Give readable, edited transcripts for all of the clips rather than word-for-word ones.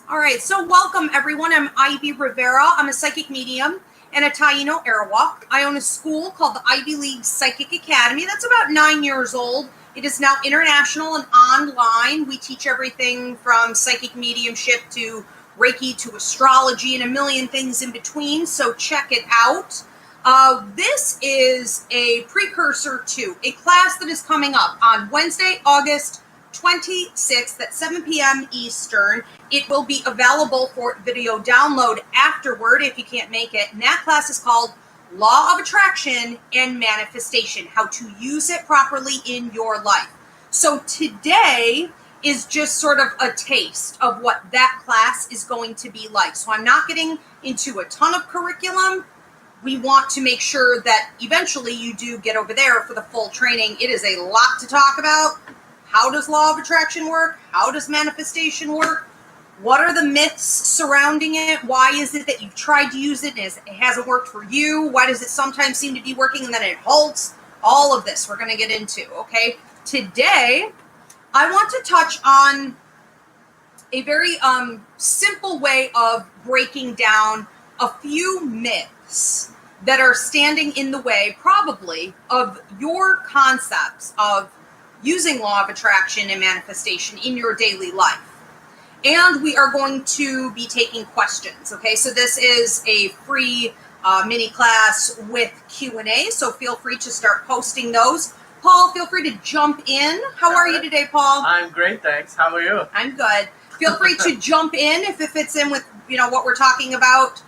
All right, so welcome everyone. I'm Ivy Rivera. I'm a psychic medium and a Taino Arawak. I own a school called the Ivy League Psychic Academy. That's about 9 years old. It is now international and online. We teach everything from psychic mediumship to Reiki to astrology and a million things in between, so check it out. This is a precursor to a class that is coming up on Wednesday, August 26th at 7 p.m. Eastern. It will be available for video download afterward if you can't make it. And that class is called Law of Attraction and Manifestation, how to use it properly in your life. So today is just sort of a taste of what that class is going to be like. So I'm not getting into a ton of curriculum. We want to make sure that eventually you do get over there for the full training. It is a lot to talk about. How does law of attraction work? How does manifestation work? What are the myths surrounding it? Why is it that you've tried to use it and it hasn't worked for you? Why does it sometimes seem to be working and then it halts? All of this we're going to get into, okay? Today, I want to touch on a very simple way of breaking down a few myths that are standing in the way, probably, of your concepts of using law of attraction and manifestation in your daily life. And we are going to be taking questions, okay? So this is a free mini class with Q&A, so feel free to start posting those. Paul, feel free to jump in. How are you today, Paul? I'm great, thanks. How are you? I'm good. Feel free to jump in if it fits in with what we're talking about.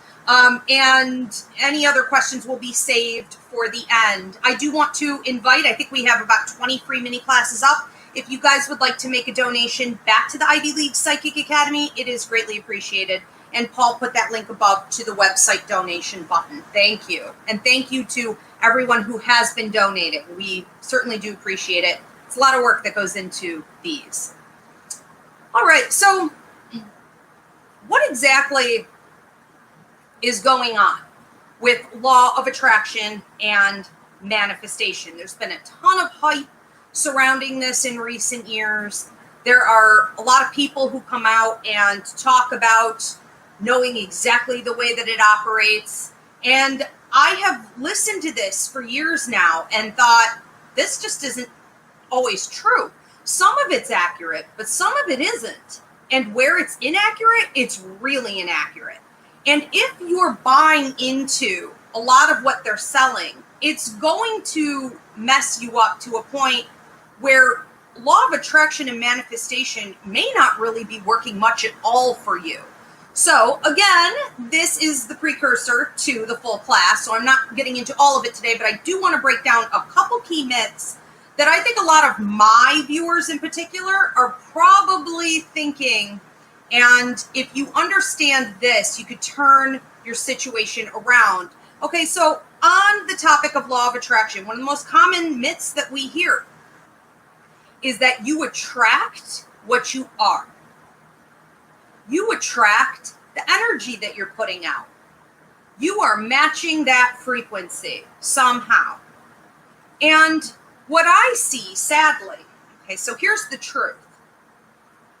And any other questions will be saved for the end. I do want to invite, I think we have about 20 free mini classes up. If you guys would like to make a donation back to the Ivy League Psychic Academy, it is greatly appreciated. And Paul put that link above to the website donation button. Thank you. And thank you to everyone who has been donating. We certainly do appreciate it. It's a lot of work that goes into these. All right, so what exactly is going on with law of attraction and manifestation? There's been a ton of hype surrounding this in recent years. There are a lot of people who come out and talk about knowing exactly the way that it operates. And I have listened to this for years now and thought, this just isn't always true. Some of it's accurate, but some of it isn't. And where it's inaccurate, it's really inaccurate. And if you're buying into a lot of what they're selling, it's going to mess you up to a point where law of attraction and manifestation may not really be working much at all for you. So again, this is the precursor to the full class, so I'm not getting into all of it today, but I do want to break down a couple key myths that I think a lot of my viewers in particular are probably thinking. And if you understand this, you could turn your situation around. Okay, so on the topic of law of attraction, one of the most common myths that we hear is that you attract what you are. You attract the energy that you're putting out. You are matching that frequency somehow. And what I see, sadly, okay, so here's the truth.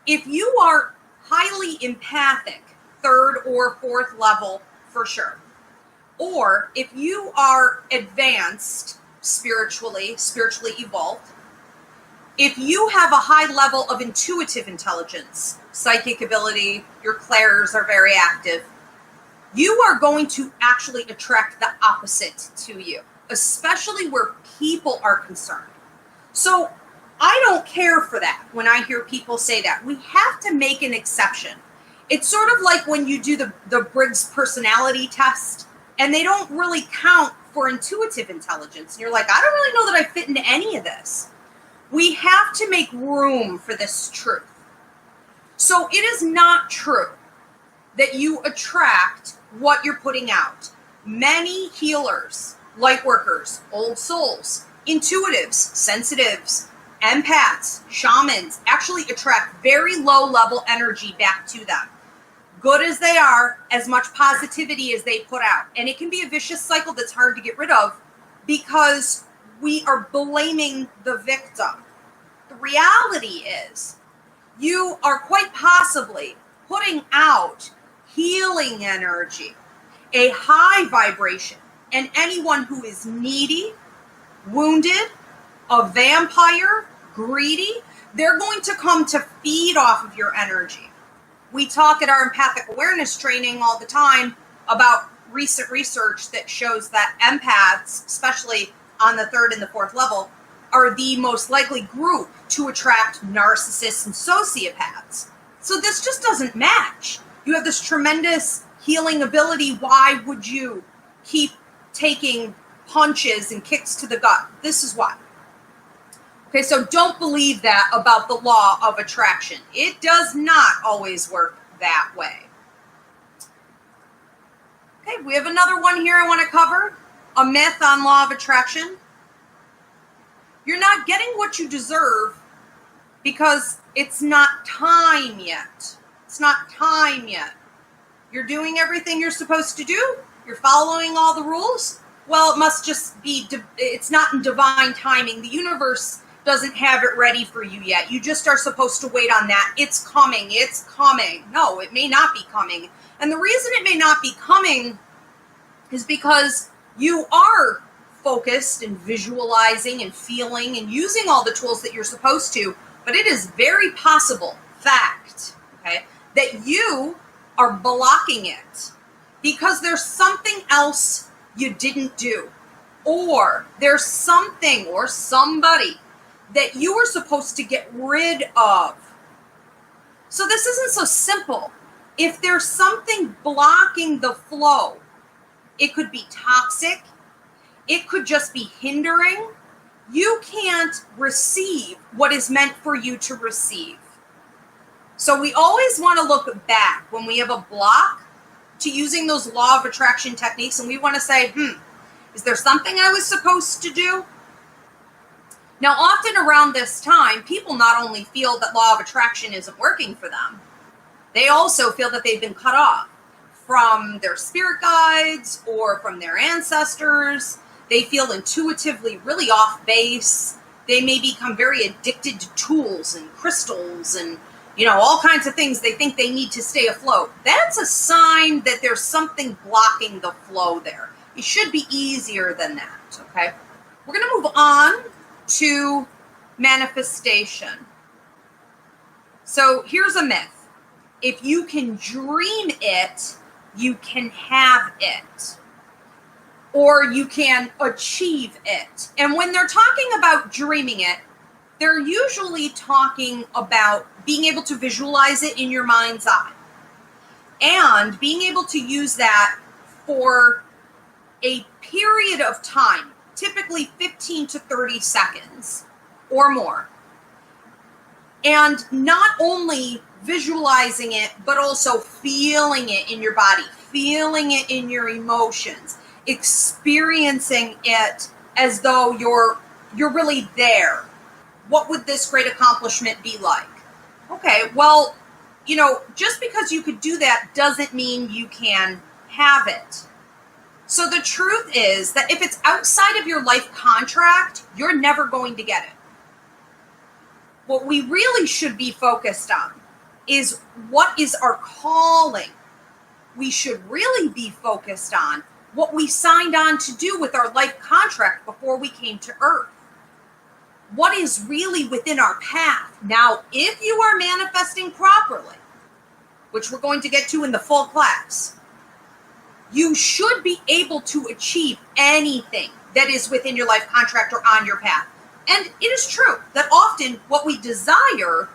If you are highly empathic, third or fourth level for sure, or if you are advanced spiritually evolved, if you have a high level of intuitive intelligence, psychic ability, your clairs are very active, you are going to actually attract the opposite to you, especially where people are concerned. So I don't care for that when I hear people say that. We have to make an exception. It's sort of like when you do the Briggs personality test and they don't really count for intuitive intelligence. And you're like, I don't really know that I fit into any of this. We have to make room for this truth. So it is not true that you attract what you're putting out. Many healers, light workers, old souls, intuitives, sensitives, empaths, shamans actually attract very low level energy back to them. Good as they are, as much positivity as they put out. And it can be a vicious cycle that's hard to get rid of because we are blaming the victim. The reality is you are quite possibly putting out healing energy, a high vibration. And anyone who is needy, wounded, a vampire, greedy, they're going to come to feed off of your energy. We talk at our empathic awareness training all the time about recent research that shows that empaths, especially on the 3rd and the 4th level, are the most likely group to attract narcissists and sociopaths. So this just doesn't match. You have this tremendous healing ability. Why would you keep taking punches and kicks to the gut? This is why. Okay, so don't believe that about the law of attraction. It does not always work that way. Okay, we have another one here I want to cover. A myth on law of attraction. You're not getting what you deserve because it's not time yet. It's not time yet. You're doing everything you're supposed to do. You're following all the rules. Well, it must just be, it's not in divine timing. The universe doesn't have it ready for you yet. You just are supposed to wait on that. It's coming. It's coming. No, it may not be coming. And the reason it may not be coming is because you are focused and visualizing and feeling and using all the tools that you're supposed to, but it is very possible, fact, okay, that you are blocking it because there's something else you didn't do, or there's something or somebody that you were supposed to get rid of. So this isn't so simple. If there's something blocking the flow, it could be toxic, it could just be hindering. You can't receive what is meant for you to receive. So we always want to look back when we have a block to using those law of attraction techniques, and we want to say, is there something I was supposed to do? Now, often around this time, people not only feel that law of attraction isn't working for them, they also feel that they've been cut off from their spirit guides or from their ancestors. They feel intuitively really off base. They may become very addicted to tools and crystals and, all kinds of things. They think they need to stay afloat. That's a sign that there's something blocking the flow there. It should be easier than that, okay? We're going to move on to manifestation. So here's a myth. If you can dream it, you can have it. Or you can achieve it. And when they're talking about dreaming it, they're usually talking about being able to visualize it in your mind's eye. And being able to use that for a period of time, typically 15 to 30 seconds or more. And not only visualizing it, but also feeling it in your body, feeling it in your emotions, experiencing it as though you're really there. What would this great accomplishment be like? Okay, well, just because you could do that doesn't mean you can have it. So the truth is that if it's outside of your life contract, you're never going to get it. What we really should be focused on is what is our calling. We should really be focused on what we signed on to do with our life contract before we came to Earth. What is really within our path. Now, if you are manifesting properly, which we're going to get to in the full class, you should be able to achieve anything that is within your life contract or on your path. And it is true that often what we desire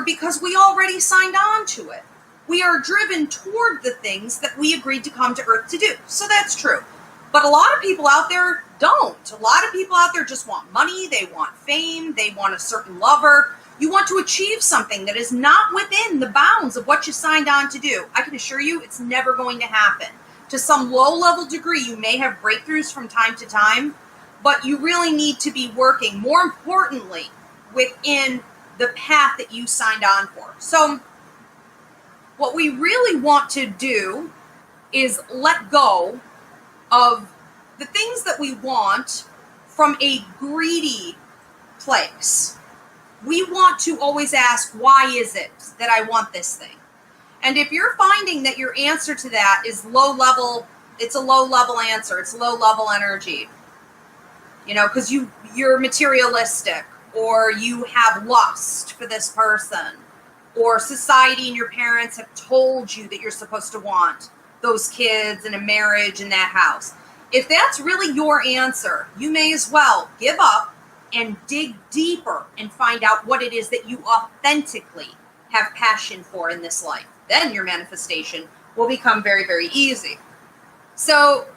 because we already signed on to it. We are driven toward the things that we agreed to come to Earth to do. So that's true. But a lot of people out there don't. A lot of people out there just want money, they want fame, they want a certain lover. You want to achieve something that is not within the bounds of what you signed on to do. I can assure you it's never going to happen. To some low-level degree, you may have breakthroughs from time to time, but you really need to be working, more importantly, within the path that you signed on for. So what we really want to do is let go of the things that we want from a greedy place. we want to always ask, why is it that I want this thing? And if you're finding that your answer to that is low level, it's a low level answer, it's low level energy, because you're materialistic, or you have lust for this person, or society and your parents have told you that you're supposed to want those kids and a marriage and that house. If that's really your answer, you may as well give up and dig deeper and find out what it is that you authentically have passion for in this life. Then your manifestation will become very, very easy. So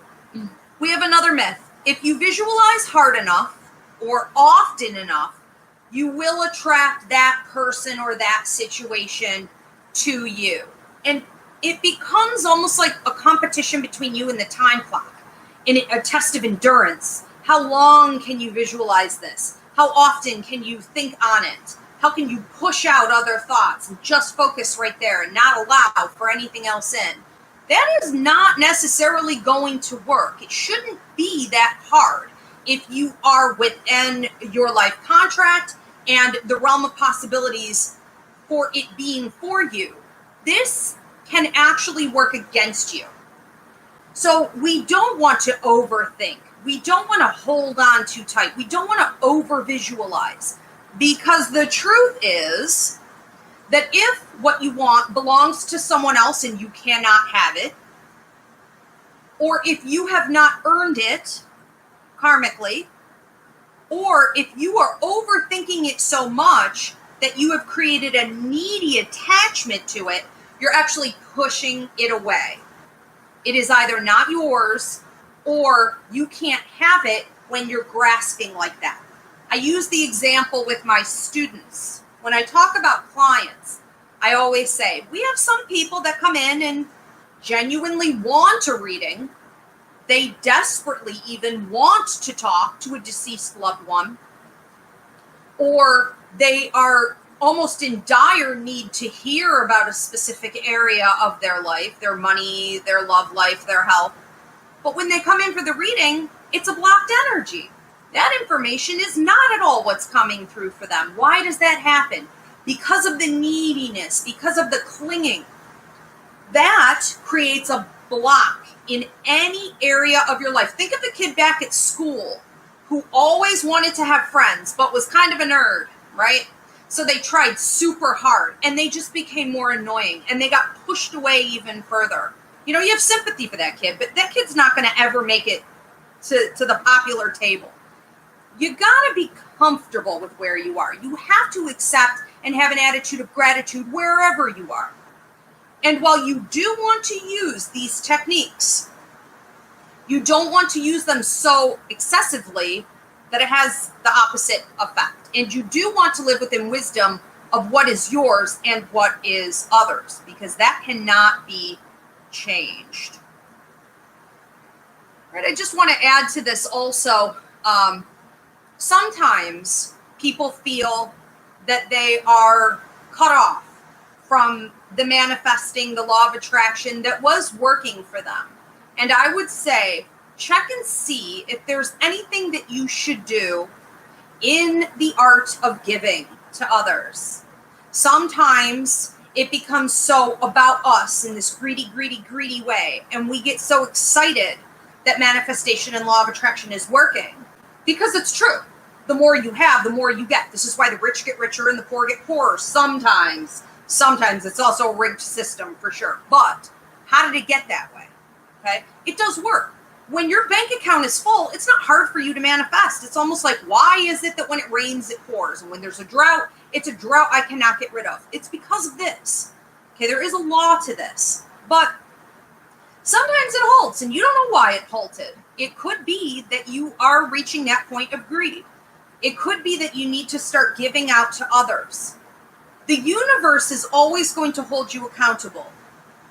we have another myth. If you visualize hard enough or often enough, you will attract that person or that situation to you. And it becomes almost like a competition between you and the time clock, and a test of endurance. How long can you visualize this? How often can you think on it? How can you push out other thoughts and just focus right there and not allow for anything else in? That is not necessarily going to work. It shouldn't be that hard if you are within your life contract and the realm of possibilities for it being for you. This can actually work against you. So we don't want to overthink. We don't want to hold on too tight. We don't want to over visualize, because the truth is that if what you want belongs to someone else and you cannot have it, or if you have not earned it karmically, or if you are overthinking it so much that you have created a needy attachment to it, you're actually pushing it away. It is either not yours, or you can't have it when you're grasping like that. I use the example with my students. When I talk about clients, I always say, we have some people that come in and genuinely want a reading. They desperately even want to talk to a deceased loved one, or they are almost in dire need to hear about a specific area of their life, their money, their love life, their health. But when they come in for the reading, it's a blocked energy. That information is not at all what's coming through for them. Why does that happen? Because of the neediness, because of the clinging. That creates a block in any area of your life. Think of the kid back at school who always wanted to have friends, but was kind of a nerd, right? So they tried super hard, and they just became more annoying, and they got pushed away even further. You have sympathy for that kid, but that kid's not going to ever make it to the popular table. You got to be comfortable with where you are. You have to accept and have an attitude of gratitude wherever you are. And while you do want to use these techniques, you don't want to use them so excessively that it has the opposite effect. And you do want to live within wisdom of what is yours and what is others, because that cannot be changed. Right? I just want to add to this also, sometimes people feel that they are cut off from the manifesting, the law of attraction that was working for them. And I would say, check and see if there's anything that you should do in the art of giving to others. Sometimes it becomes so about us in this greedy, greedy, greedy way, and we get so excited that manifestation and law of attraction is working, because it's true. The more you have, the more you get. This is why the rich get richer and the poor get poorer. Sometimes it's also a rigged system for sure. But how did it get that way? Okay, it does work. When your bank account is full, it's not hard for you to manifest. It's almost like, why is it that when it rains, it pours? And when there's a drought, it's a drought I cannot get rid of. It's because of this. Okay, there is a law to this. But sometimes it halts, and you don't know why it halted. It could be that you are reaching that point of greed. It could be that you need to start giving out to others. The universe is always going to hold you accountable.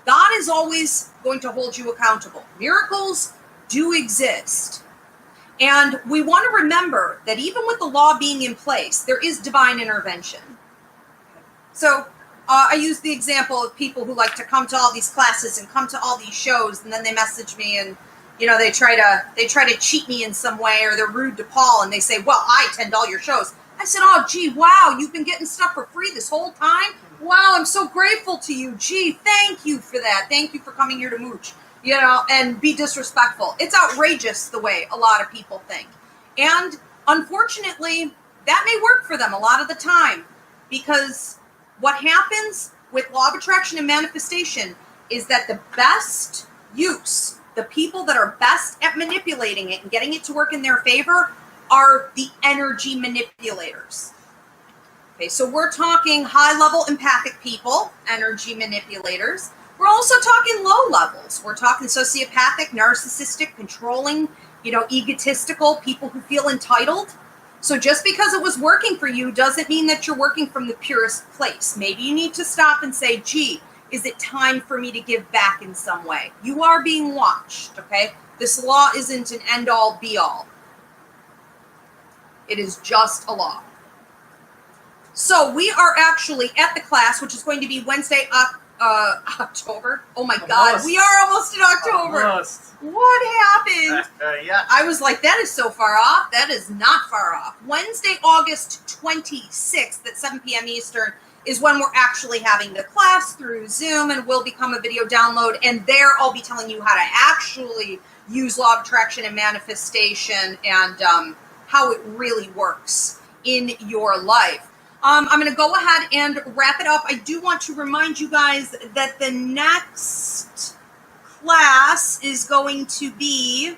God is always going to hold you accountable. Miracles do exist. And we want to remember that even with the law being in place, there is divine intervention. So I use the example of people who like to come to all these classes and come to all these shows, and then they message me and they try to cheat me in some way, or they're rude to Paul and they say, well, I attend all your shows. I said, oh, gee, wow, you've been getting stuff for free this whole time? Wow, I'm so grateful to you. Gee, thank you for that. Thank you for coming here to mooch, and be disrespectful. It's outrageous the way a lot of people think. And unfortunately, that may work for them a lot of the time, because what happens with law of attraction and manifestation is that the best use, the people that are best at manipulating it and getting it to work in their favor, are the energy manipulators. Okay, so we're talking high-level empathic people, energy manipulators. We're also talking low levels. We're talking sociopathic, narcissistic, controlling, egotistical, people who feel entitled. So just because it was working for you doesn't mean that you're working from the purest place. Maybe you need to stop and say, gee, is it time for me to give back in some way? You are being watched, okay? This law isn't an end-all, be-all. It is just a law. So we are actually at the class, which is going to be Wednesday, October. Oh my God, we are almost in October. Almost. What happened? Yeah. I was like, that is so far off. That is not far off. Wednesday, August 26th at 7 p.m. Eastern is when we're actually having the class through Zoom, and will become a video download. And there I'll be telling you how to actually use law of attraction and manifestation, and how it really works in your life. I'm going to go ahead and wrap it up. I do want to remind you guys that the next class is going to be,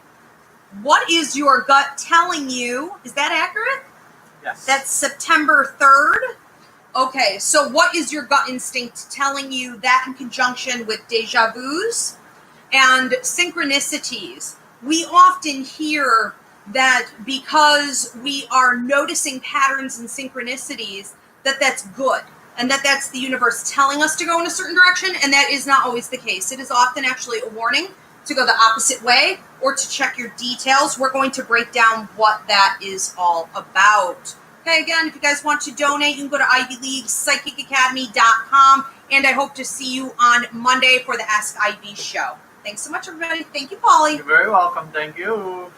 what is your gut telling you? Is that accurate? Yes. That's September 3rd. Okay, so what is your gut instinct telling you? That in conjunction with deja vus and synchronicities. We often hear that because we are noticing patterns and synchronicities, that's good, and that's the universe telling us to go in a certain direction, and that is not always the case. It is often actually a warning to go the opposite way or to check your details. We're going to break down what that is all about. Okay, again, if you guys want to donate, you can go to ivyleaguepsychicacademy.com, and I hope to see you on Monday for the Ask Ivy show. Thanks so much, everybody. Thank you, Polly. You're very welcome. Thank you.